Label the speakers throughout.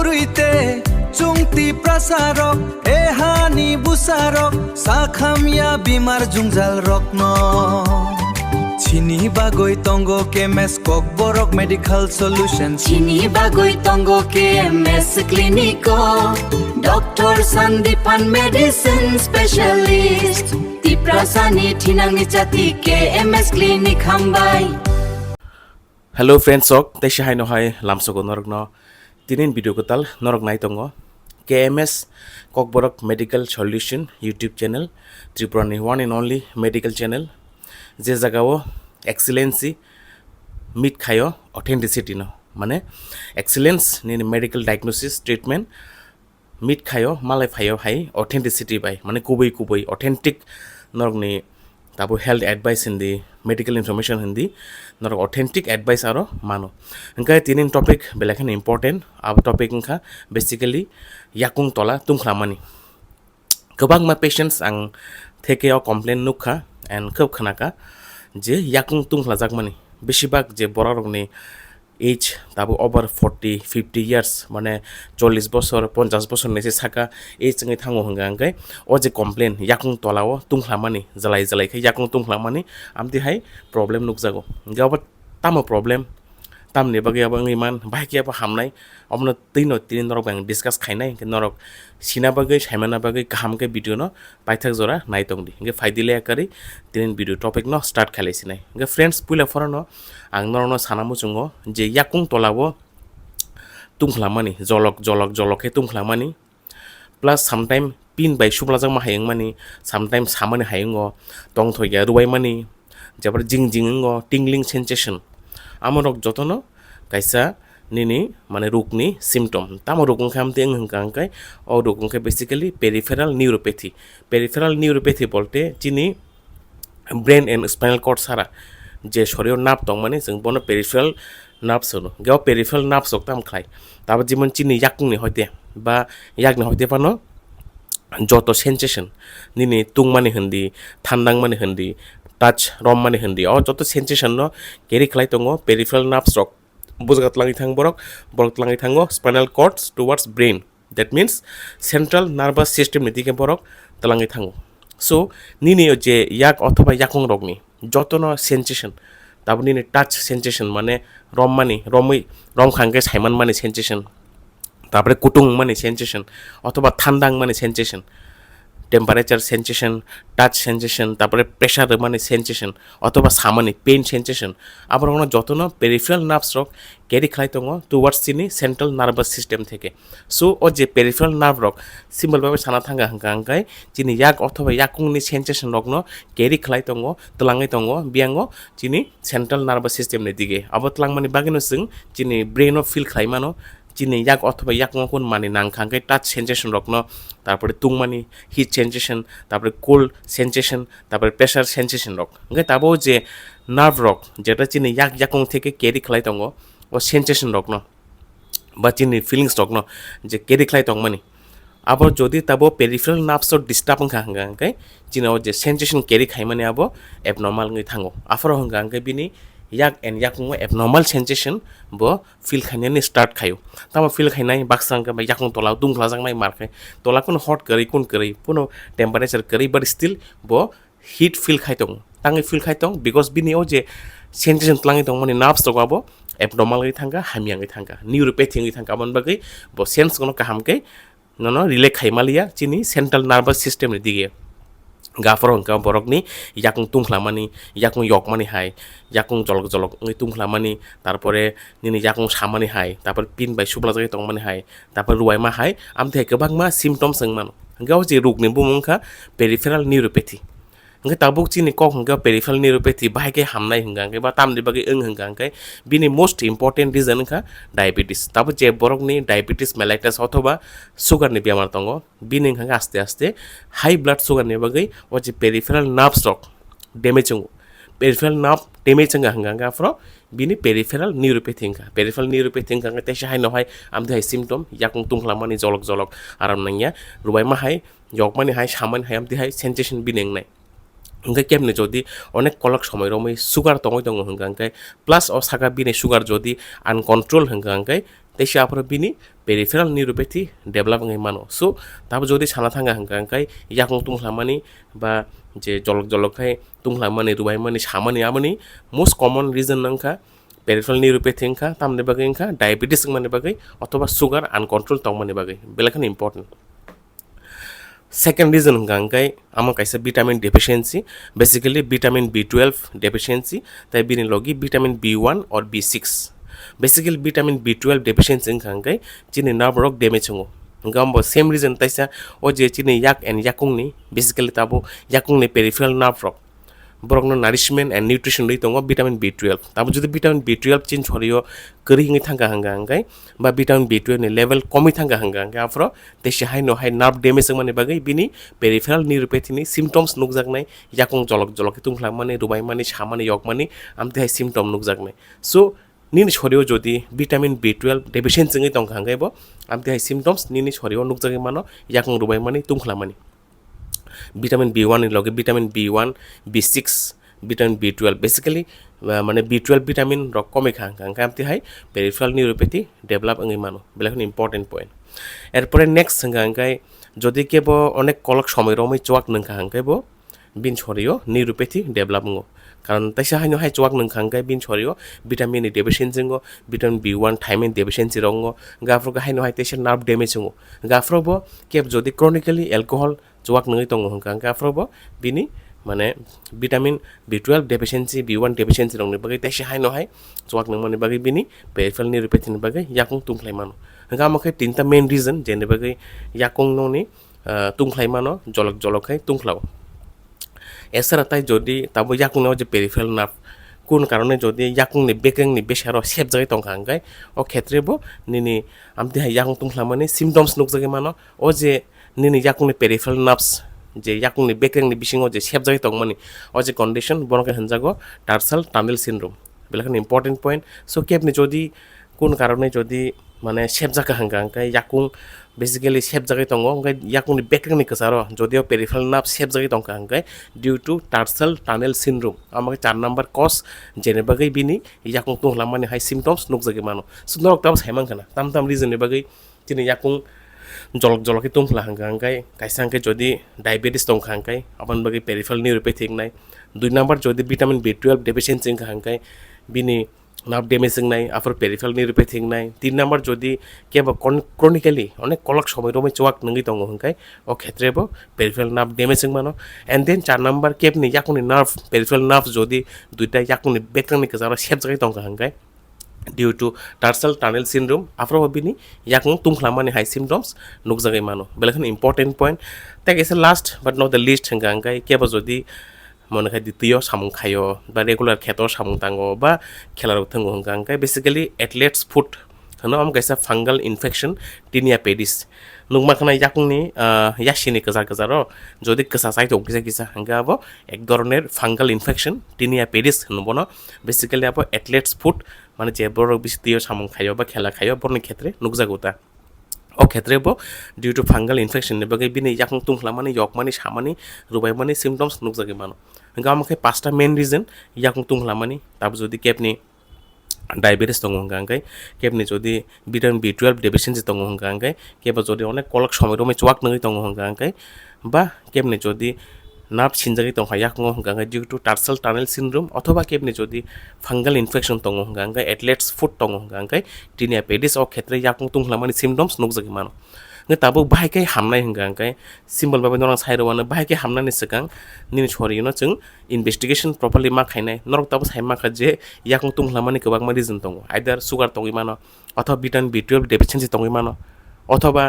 Speaker 1: buruite chungti prasarok ehani busarok sakhamya bimar jungjal rokno chini bagoi tongo kemes kokborok medical solutions
Speaker 2: chini bagoi tongo KMS clinico Dr. Sandipan medicine specialist tiprasani thinangni chati KMS clinic hambai.
Speaker 3: Hello friends, sok taisi hai no hai lamsoko norok no tinin video kotal norok nai tongo KMS Kokborok Medical Solution YouTube channel Tripurani one and only medical channel je jagao excellency meet khayo authenticity no mane excellence ni medical diagnosis treatment meet khayo malai phayo hai authenticity bai mane kubui authentic norok ni tabo health advice hindi medical information hindi norok authentic advice aro mano engkai tinin topic belakhan important ab topic engkha basically yakung tola tungfolamani gobang ma patients ang theke o complain nukha and khob khanaka je yakung tungflajak mani besibak je borok ni age tabo over 40-50 years mane 40 বছর 50 বছর নেছে সাকা এই চঙ্গি থাঙ্গো হঙ্গা আঙ্গাই ও যে complain ইয়াকুং তলাও তুংফলামানি জ্বালাই খাই ইয়াকুং তুংফলামানি Amati high problem নুকজাগো গাবা তামো problem তামনি বাগে আবা ইমান বাকি আবা হামনাই অমন তিন নরক বাং ডিসকাস খাইনাই নরক সিনা বাগে সাইমানা বাগে কাহামকে ভিডিও ন পাইথাক জরা নাইতংদি গে ফাইদিলে একারি তিন ভিডিও টপিক ন স্টার্ট খাইলাইছি নাই গে फ्रेंड्स পুইলা ফরানো আং নরনো সানামু চুঙ্গো যে ইয়াকুং তলাবো tungfolamani jolok he tungfolamani plus sometime pin by sublajak ma hayeng mani sometime samani hayengo tong thoya ruwai mani jabar jing ngo tingling sensation amorok jotono kaisa nini mane rukni symptom tamo rukung khamte engkangkai o rukung ke basically peripheral neuropathy bolte chini brain and spinal cord sara je shorio nap tong mani jeng bono peripheral nerves hono geo peripheral nerves oktam khlai tabar jemon chini yakung ni hoite ba yak ni hoite pano joto sensation nini tung mani hindi thandang mani hindi touch rom mani hindi o joto sensation no keri khlai tongo peripheral nerves rok bujgat langi thang borok langi thango spinal cords towards brain that means central nervous system ni dike borok talangi thango so nini je yak othoba yakung rok ni joto no sensation তারপর নিনে touch sensation মানে রম খাঙ্গে সাইমান মানে sensation তারপরে কুটুং মানে sensation অথবা থান্দাং মানে sensation temperature sensation touch sensation তারপরে pressure মানে sensation অথবা সামানি পেইন সেন্সেশন আবার ওনা যতন পেরিফেরাল নার্ভস রক ক্যারি খাই দङ টুয়ার্ডস চিনি সেন্ট্রাল নার্ভাস সিস্টেম থেকে সো ও যে পেরিফেরাল নার্ভ রক সিম্পলভাবে সানা থাঙ্গা হাঙ্গাঙ্গাই চিনি ইয়াক অথবা ইয়াকুংনি সেন্সেশন রকনো ক্যারি খাই দङ তলাঙै দङ বিয়াঙ্গ চিনি সেন্ট্রাল নার্ভাস সিস্টেমनि দিকে আবার তলাংমানি বাগিনো जों চিনি ব্রেইন অফ ফিল খাইমানো চিনি ইয়াক অথবা ইয়াকুং মানে নাংখাঙ্গাই টাচ সেন্সেশন রকনো তারপরে তুংমানি হিট সেন্সেশন তারপরে কোল্ড সেন্সেশন তারপরে প্রেশার সেন্সেশন রক ওকে তাবো যে নার্ভ রক যেটা চিনি ইয়াকুং থেকে ক্যারি খাই দङ ও সেন্সেশন রক ন বা চিনি ফিলিংস রক ন যে ক্যারি খাই দङ মানি আবার যদি তাবো পেরিফেরাল নার্ভস ডিস্টার্ব হাঙ্গাঙ্গাই চিনি ও যে সেন্সেশন ক্যারি খাই মানে আবো এবনর্মাল ngै থাঙ্গো আফার হাঙ্গাঙ্গাই বিনি yak and yakung abnormal sensation bo feel khainani start khayo tama feel khainai baksang ka yakung tola dungklajak mai markai tola kun hot kari puno temperature kari but still bo heat feel khaitong tangi feel khaitong because bini o je sensation tlangi tong mani nerves to abo abnormal ngai thanga hamiang ngai thanga neuropathy ngai thanga mon bagai bo sense kono kaham kai no relay khaimalia chini central nervous system ni dige গাফর হংকা বরকনি ইয়াকুং তুংফলামানি ইয়াকুং ইয়কমানি হাই ইয়াকুং জলক ওই তুংফলামানি তারপরে নিনি ইয়াকুং সামানি হাই তারপর পিন বাই সুবলা জায়গায় তংমানি হাই তারপর রুয়াইমা হাই আমতে গোबां मा सिम्पटम्स जों मानो गाव जे रोगनि बुंखा पेरिफेराल निउरोपैथी ओंखाय ताबुक चिनि कक हंगा पेरिफेराल निउरोपैथी बाहायके हामनाय हंगांगे बा तामनि बागै हंगांगे बिनि मोस्ट इम्पर्टेन्ट रिजन खा डायबिटिस ताबो जे बरकनि डायबिटिस मेलाइटास अथवा सुगारनि बेमार दङ बिनि हंगा आस्ते आस्ते हाई ब्लाड सुगारनि बागै ओ जे पेरिफेराल नार्भस रक डैमेज हंगो पेरिफेराल नार्भ डैमेज हंगा फ्रो बिनि पेरिफेराल निउरोपैथी हंगा तेसे हाय नहाय आमदि हाय सिम्पटम याकुं तुंख्लामानि जलक आराम नांगिया रुबायमा हाय यकमानि हाय सामानि हाय आमदि हाय सेन्सेशन बिनेंनाय ओंखाय केमने जदि अनेक कलक समय रमै सुगार तङै दङ हंगांखाय प्लास अ सागा बिने सुगार जदि आनकन्ट्रोल हंगांखाय তেইশে আপর বিনি peripheral neuropathy develop ngay mano so tabo jodi sana thanga hangkai yakung tungfolamani ba je jolok jolokai tungfolamani rubaimani samani amani most common reason nangka peripheral neuropathy ngka tamne bagai ngka diabetes ngmane bagai othoba sugar uncontrolled tongmani bagai belakhan important second reason hangkai ama kaisa vitamin deficiency basically vitamin B12 deficiency tai bini logi vitamin B1 or B6 basically vitamin B12 deficiency hangkai chini nerve rock damage hungo ngambo same reason taisa o je chini yak and yakung ni basically tabo yakung ni peripheral nerve rock borokno nourishment and nutrition rei tongo vitamin B12 tabo jodi vitamin B12 chin chorio kari hingi thanga hangkai ba vitamin B12 ni level komi thanga hangkai afro teshi hai no hai nerve damage mane bagai bini peripheral neuropathy ni symptoms nukjaknai yakung jolok jolok tungfolamani rubaimani samani yokmani amte hai symptom nukjaknai so nini shorio jodi vitamin B12 deficiency ngai tong hangai bo amte hai symptoms nini shorio nukjagi mano yakung rubaimani tungfolamani vitamin B1 ni loge vitamin B1 B6 vitamin B12 basically মানে B12 vitamin rok kome khang amte hai peripheral neuropathy develop ngai mano belakon important point erpore next hangai jodi kebo onek kolok somoy romoi chwak nang hangai bo bin shorio neuropathy develop ngo karon taisa haino hai chwak nang khangkai bin shorio vitamin ni deficiency ngo vitamin B1 thiamine deficiency rongo gafro ga haino hai taisa nerve damage ngo gafro bo keb jodi chronically alcohol chwak nang tongo hangka gafro bo bini মানে vitamin B12 deficiency B1 deficiency rong ni bagai taisa haino hai chwak nang mane bagai bini peripheral neuropathy ni bagai yakung tungflaimano hangka amakai tinta main reason jene bagai yakung no ni tungflaimano jolok jolok hai tungflao এছাড়া তাই যদি তাবো ইয়াকুং নাও যে peripheral nerve কোন কারণে যদি ইয়াকুং নি বেকেং নি বেসারো shape জায়গায় তংখাঙ্গাই ও ক্ষেত্রে বো নিনি আমতে হাই ইয়াকুং তংখলামানি সিমটমস নুক জায়গায় মানো ও যে নিনি ইয়াকুং নি পেরিফেরাল নার্ভস যে ইয়াকুং নি বেকেং নি বিসিংও যে সেপ জায়গায় তংমানি ও যে কন্ডিশন বনকে হনজাগো টার্সাল টানেল সিনড্রোম বেলাখান ইম্পর্টেন্ট পয়েন্ট সো কেপনি যদি কোন কারণে যদি মানে সেপ জায়গা হাঙ্গাঙ্গাই ইয়াকুং basically shape jagai tongo ngai yakung ni background ni kasaro jodio peripheral nerve shape jagai tongka ngai due to tarsal tunnel syndrome amake 4 number cause jene bagai bini yakung tong lamani high symptoms nuk jagai mano so norok tab saimang kana tam reason ni bagai tini yakung jolok jolok tong phla ngai kaisangke jodi diabetes tongka ngai apan bagai peripheral neuropathy ngai 2 number jodi vitamin B12 deficiency ngai bini nerve damage নাই আফর peripheral neuropathy নাই 3 number যদি কেবা chronically অনেক কলক সময় রমে চোয়াক নঙ্গি তঙ্গ হংকাই ও ক্ষেত্রে বো peripheral nerve damage মানো এন্ড দেন 4 নাম্বার কেপনি ইয়াকুনি নার্ভ পেরিফেরাল নার্ভ যদি দুইটা ইয়াকুনি বেকরানি কাজারা সেপ জায়গায় তঙ্গ হংকাই due to tarsal tunnel syndrome আফর হবিনি ইয়াকুং তুংখলামানি হাই সিমটমস নুক জায়গায় মানো বেলাখান ইম্পর্টেন্ট পয়েন্ট তাই এসে last but not the least হংকাই কেবা যদি মনে খাই দ্বিতীয় সামুং খাইও বা রেগুলার খেতো সামুং তাঙ্গো বা খেলার উত্থাঙ্গ হংকাঙ্কাই বেসিক্যালি অ্যাথলেটস ফুড হনো আম কাইসা ফাঙ্গাল ইনফেকশন টিনিয়া পেডিস নুকমাখানা ইয়াকুংনি ইয়াসিনি কাজার কাজারো যদি কাসা চাই তো কিসা কিসা হাঙ্গা আবো এক ধরনের ফাঙ্গাল ইনফেকশন টিনিয়া পেডিস হনবনো বেসিক্যালি আবো অ্যাথলেটস ফুড মানে যে বড় দ্বিতীয় সামুং খাইও বা খেলা খাইও বর্ণ ক্ষেত্রে নুকজাগুতা ও ক্ষেত্রে বো due to fungal infection ne bagai bini yakung tungflamani yokmani samani rubaimani symptoms nukjagi mano hingga amakai 5টা main reason yakung tungflamani tab jodi kepni diabetes দङ হংকাঙ্গাই কেপনি যদি ভিটামিন B12 ডেফিসিয়েন্সি দङ হংকাঙ্গাই কেবা যদি অনেক কলক সময় রমে চোয়াক নঙি দङ হংকাঙ্গাই বা কেপনি যদি নার্ভ ছিনজাগি দङ ইয়াকুং হংকাঙ্গাই due to tarsal tunnel syndrome অথবা কেপনি যদি ফাঙ্গাল ইনফেকশন দङ হংকাঙ্গাই অ্যাথলেটস ফুড দङ হংকাঙ্গাই টিনিয়া পেডিস ও ক্ষেত্রে ইয়াকুং tungflamani সিমটমস নুকজাগি মানো তাবো বাহাইkai হামনাই হংকাঙ্গাই সিম্পল ভাবে নরং সাইরওয়ানো বাহাইkai হামনানি সিগাं নিনি ছরিनो जों ইনভেস্টিগেশন প্রপারলি मा खायनाय नरक ताबो साइमाखा जे याकुं tungflamani गोबां रिजन दङ आइदार सुगार दङै मानो अथवा ভিটামিন B12 ডেফিসিয়েন্সি दङै मानो अथवा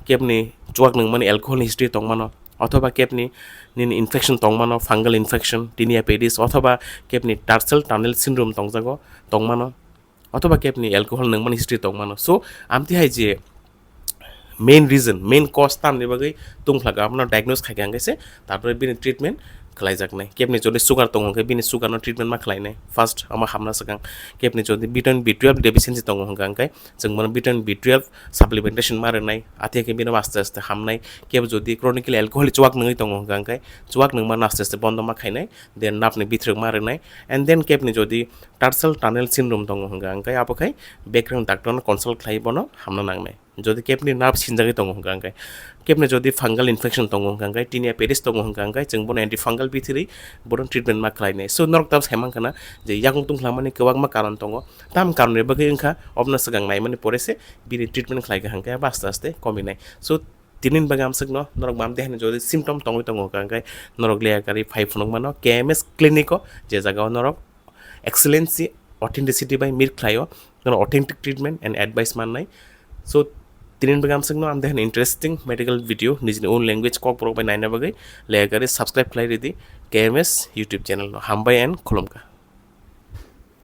Speaker 3: केपनि चुवाक नंगमानि अल्कोहल हिस्ट्री दङ मानो अथवा केपनि निन इनफेक्शन दङ मानो फांगल इनफेक्शन टिनिया पेडिस अथवा केपनि टार्सल टानेल सिंड्रोम दङजागो दङ मानो अथवा केपनि अल्कोहल नंगमानि हिस्ट्री दङ मानो सो आमति हाय जे मेन रिजन मेन कज तामनि बागै तुंफ्लागा आपनार डायग्नोज खाइगांगैसे तारपरे बिनि ट्रिटमेंट खालायजागनाय केबनि जुदि सुगार दङ बिनि सुगारनो ट्रिटमेन्ट मा खालायनाय फार्स्ट आमा हामना सिगां केबनि जुदि भिटामिन B12 डेफिसिएन्सि दङ होनगांखाय जों माने भिटामिन B12 साप्लिमेन्टेसन मारनाय आथिखे बिनो आस्ते आस्ते हामनाय केब जुदि क्रोनिकल एलकोहल चुवाक नङै दङ होनगांखाय चुवाक नोंमा आस्ते आस्ते बन्द मा खायनाय देन नापनि बिथ्रोक मारनाय एन्ड देन केबनि जुदि टार्सल टानेल सिन्ड्रोम दङ होनगांखाय आबोखाय बेकग्राउन्ड डाक्टरनो कनसाल्ट खालायबनो हामना नांनाय যদি কেবনি नार्भ सिनजागै दङ होनगांखाय केबनि जुदि फांगल इनफेक्शन दङ होनगांखाय टिनिया पेरिस दङ होनगांखाय जों बन एन्टि फांगल बिथिरै बन ट्रिटमेन्ट मा खालायनाय सो नरक ताब हेमांखाना जे याकुं तुंफ्लामानि गोबां मा कारन दङ ताम कारन बगै ओंखा अबना सिगां नायमानि परेसे बिनि ट्रिटमेन्ट खालायगा हांखाय आस्ते आस्ते कमिनाय सो तिनिन बागाम सिगनो नरक माम देहनि जदि सिम्पटम दङ होनगांखाय नरक लेयाकारि फाइव फुनक मानो केएमएस क्लिनिको जे जागाव नरक एक्सेलेन्सि ऑथेंटिसिटी बाय मिर खायो नरक ऑथेंटिक ट्रिटमेन्ट एन्ड एडवाइस माननाय सो तीन बगाम सिगनो आम देहन इंटरेस्टिंग मेडिकल वीडियो निजनि ओन लैंग्वेज कक बरक बाय नायना बगै लेयाकारि सब्सक्राइब खालाय रेडी केएमएस यूट्यूब चैनल हामबाय एन्ड खुलुमगा